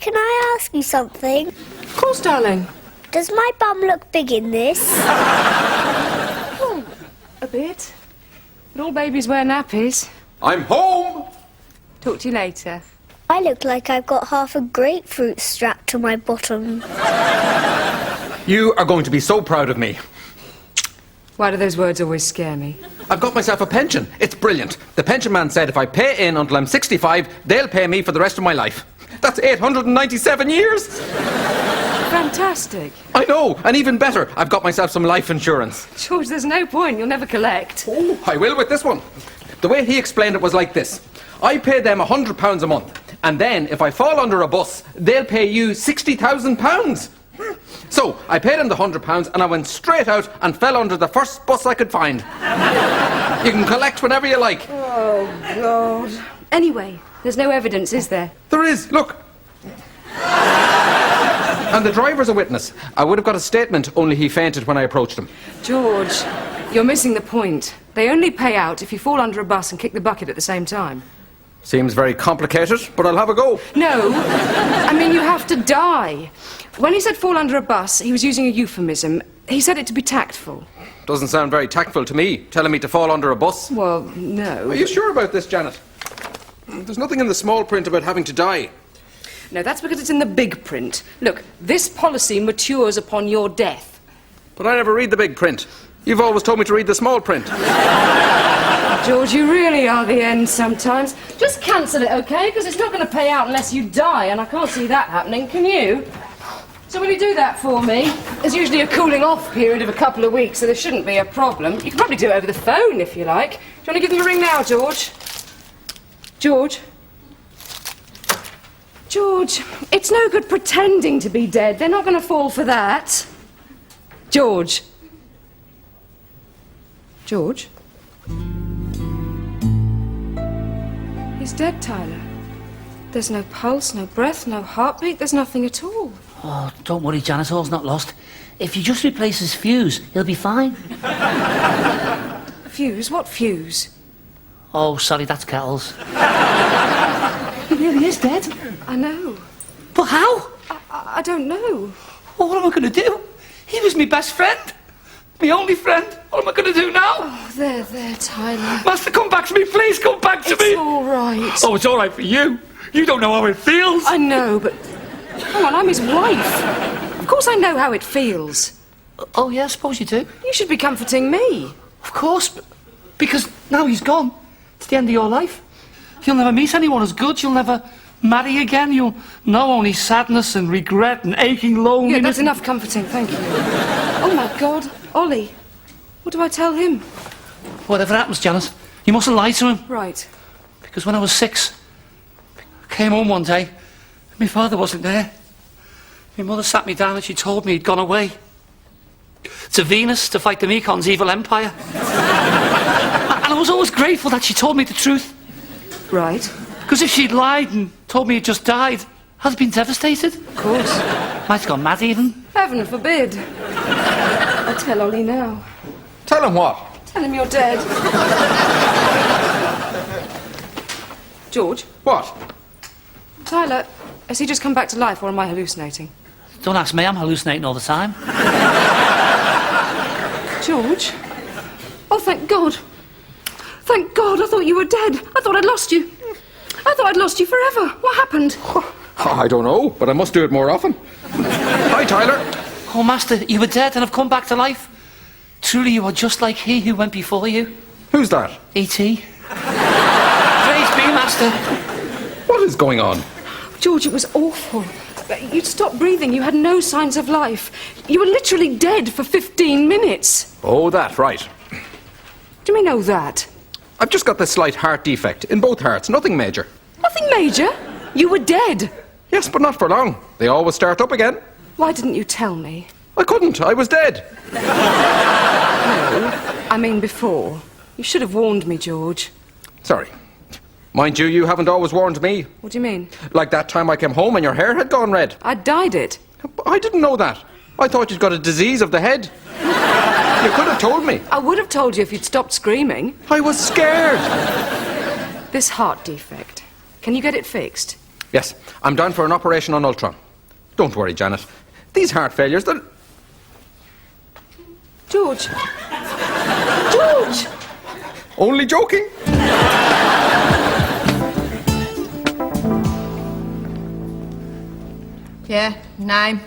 can I ask you something? Of course, darling. Does my bum look big in this? Oh, a bit. But all babies wear nappies. I'm home! Talk to you later. I look like I've got half a grapefruit strapped to my bottom. You are going to be so proud of me. Why do those words always scare me? I've got myself a pension. It's brilliant. The pension man said if I pay in until I'm 65, they'll pay me for the rest of my life. That's 897 years! Fantastic. I know, and even better, I've got myself some life insurance. George, there's no point. You'll never collect. Oh, I will with this one. The way he explained it was like this. I pay them £100 a month, and then if I fall under a bus, they'll pay you £60,000. So, I paid him the £100 and I went straight out and fell under the first bus I could find. You can collect whenever you like. Oh, God. Anyway, there's no evidence, is there? There is, look. And the driver's a witness. I would have got a statement, only he fainted when I approached him. George, you're missing the point. They only pay out if you fall under a bus and kick the bucket at the same time. Seems very complicated, but I'll have a go. No, I mean you have to die. When he said fall under a bus, he was using a euphemism. He said it to be tactful. Doesn't sound very tactful to me, telling me to fall under a bus. Well, no. Are you sure about this, Janet? There's nothing in the small print about having to die. No, that's because it's in the big print. Look, this policy matures upon your death. But I never read the big print. You've always told me to read the small print. George, you really are the end sometimes. Just cancel it, OK? Because it's not going to pay out unless you die, and I can't see that happening, can you? So will you do that for me? There's usually a cooling-off period of a couple of weeks, so there shouldn't be a problem. You can probably do it over the phone, if you like. Do you want to give them a ring now, George? George? George, it's no good pretending to be dead. They're not going to fall for that. George? George? He's dead, Tyler. There's no pulse, no breath, no heartbeat. There's nothing at all. Oh, don't worry, Janice, all's not lost. If you just replace his fuse, he'll be fine. Fuse? What fuse? Oh, sorry, that's Kettles. He really is dead. I know. But how? I don't know. Well, what am I going to do? He was my best friend. My only friend. What am I going to do now? Oh, there, Tyler. Master, come back to me, please, come back to me. It's all right. Oh, it's all right for you. You don't know how it feels. I know, but... Come on, I'm his wife. Of course I know how it feels. Oh, yeah, I suppose you do. You should be comforting me. Of course, because now he's gone. It's the end of your life. You'll never meet anyone as good. You'll never marry again. You'll know only sadness and regret and aching loneliness. Yeah, that's enough comforting, thank you. Oh, my God. Ollie. What do I tell him? Whatever happens, Janice, you mustn't lie to him. Right. Because when I was 6, I came home one day, and my father wasn't there. My mother sat me down and she told me he'd gone away. To Venus to fight the Mekon's evil empire. And I was always grateful that she told me the truth. Right. Because if she'd lied and told me he'd just died, I'd have been devastated. Of course. Might have gone mad even. Heaven forbid. I'll tell Ollie now. Tell him what? Tell him you're dead. George? What? Tyler, has he just come back to life or am I hallucinating? Don't ask me, I'm hallucinating all the time. George? Oh, thank God. Thank God, I thought you were dead. I thought I'd lost you. I thought I'd lost you forever. What happened? I don't know, but I must do it more often. Hi, Tyler. Oh, Master, you were dead and have come back to life. Truly, you are just like he who went before you. Who's that? E.T. Praise be, Master. What is going on? George, it was awful. You'd stopped breathing. You had no signs of life. You were literally dead for 15 minutes. Oh, that, right. Do you mean know that? I've just got this slight heart defect in both hearts, nothing major. Nothing major. You were dead. Yes, but not for long. They always start up again. Why didn't you tell me? I couldn't. I was dead. No, I mean before. You should have warned me, George. Sorry. Mind you, you haven't always warned me. What do you mean? Like that time I came home and your hair had gone red. I dyed it. I didn't know that. I thought you'd got a disease of the head. You could have told me. I would have told you if you'd stopped screaming. I was scared. This heart defect, can you get it fixed? Yes, I'm down for an operation on Ultron. Don't worry, Janet. These heart failures, they're... George. George! Only joking. Yeah, name.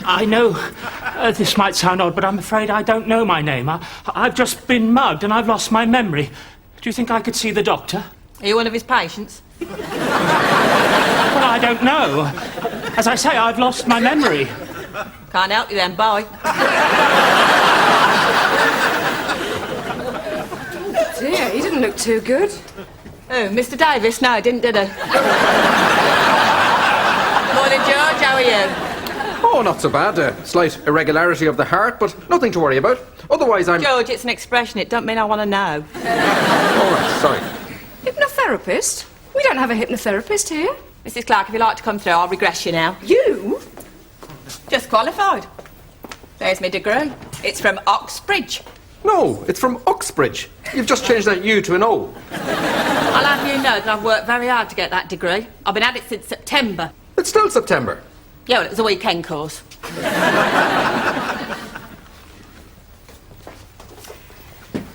I know this might sound odd, but I'm afraid I don't know my name. I've just been mugged and I've lost my memory. Do you think I could see the doctor? Are you one of his patients? Well, I don't know. As I say, I've lost my memory. Can't help you then, bye. Dear, he didn't look too good. Oh, Mr. Davis? No, didn't, did he? Morning, George, how are you? Oh, not so bad. A slight irregularity of the heart, but nothing to worry about. Otherwise, I'm... George, it's an expression, it don't mean I want to know. All right, sorry. Hypnotherapist? We don't have a hypnotherapist here. Mrs. Clark, if you'd like to come through, I'll regress you now. You? Just qualified. There's my degree. It's from Oxbridge. No, it's from Uxbridge. You've just changed that U to an O. I'll have you know that I've worked very hard to get that degree. I've been at it since September. It's still September. Yeah, well, it was a weekend course.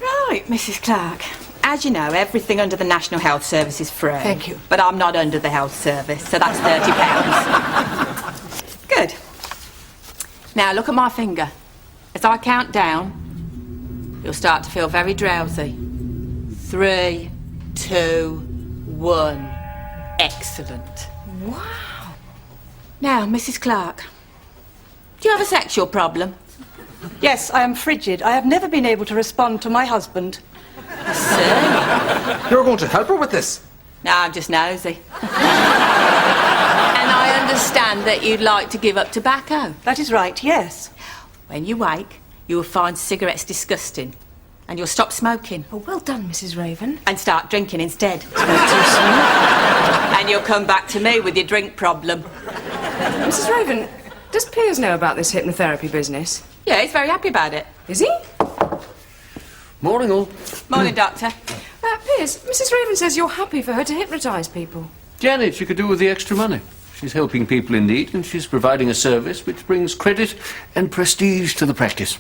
Right, Mrs. Clark. As you know, everything under the National Health Service is free. Thank you. But I'm not under the health service, so that's £30. Good. Now, look at my finger. As I count down, you'll start to feel very drowsy. 3, 2, 1. Excellent. Wow. Now, Mrs. Clark, do you have a sexual problem? Yes, I am frigid. I have never been able to respond to my husband. I see. You're going to help her with this. No, I'm just nosy. And I understand that you'd like to give up tobacco. That is right, yes. When you wake, you will find cigarettes disgusting. And you'll stop smoking. Oh, well done, Mrs. Raven. And start drinking instead. And you'll come back to me with your drink problem. Mrs. Raven, does Piers know about this hypnotherapy business? Yeah, he's very happy about it. Is he? Morning, all. Morning, Doctor. Piers, Mrs. Raven says you're happy for her to hypnotise people. Janet, she could do with the extra money. She's helping people in need, and she's providing a service which brings credit and prestige to the practice.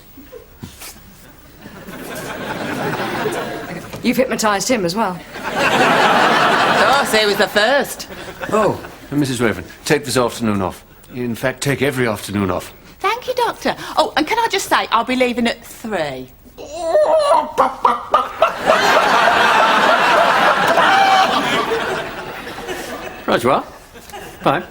You've hypnotised him as well. Oh, so he was the first. Oh, and Mrs. Raven, take this afternoon off. In fact, take every afternoon off. Thank you, Doctor. Oh, and can I just say, I'll be leaving at 3. Right you are. Bye.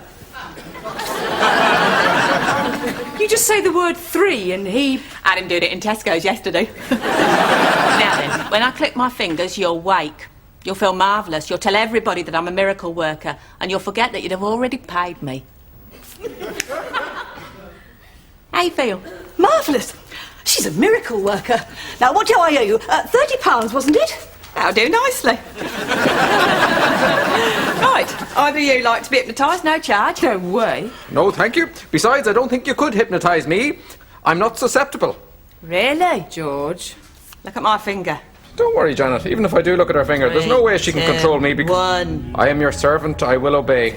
You just say the word 3 and he... I didn't do it in Tesco's yesterday. Now then, when I click my fingers, you'll wake. You'll feel marvellous. You'll tell everybody that I'm a miracle worker, and you'll forget that you'd have already paid me. How you feel? Marvellous. She's a miracle worker. Now, what do I owe you? £30, wasn't it? That'll do nicely. Right, either you like to be hypnotised, no charge. No way. No, thank you. Besides, I don't think you could hypnotise me. I'm not susceptible. Really? George. Look at my finger. Don't worry, Janet. Even if I do look at her finger, there's no way she can 3, control me 2, because 1. I am your servant. I will obey.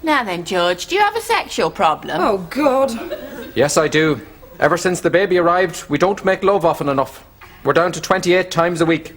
Now then, George, do you have a sexual problem? Oh, God. Yes, I do. Ever since the baby arrived, we don't make love often enough. We're down to 28 times a week.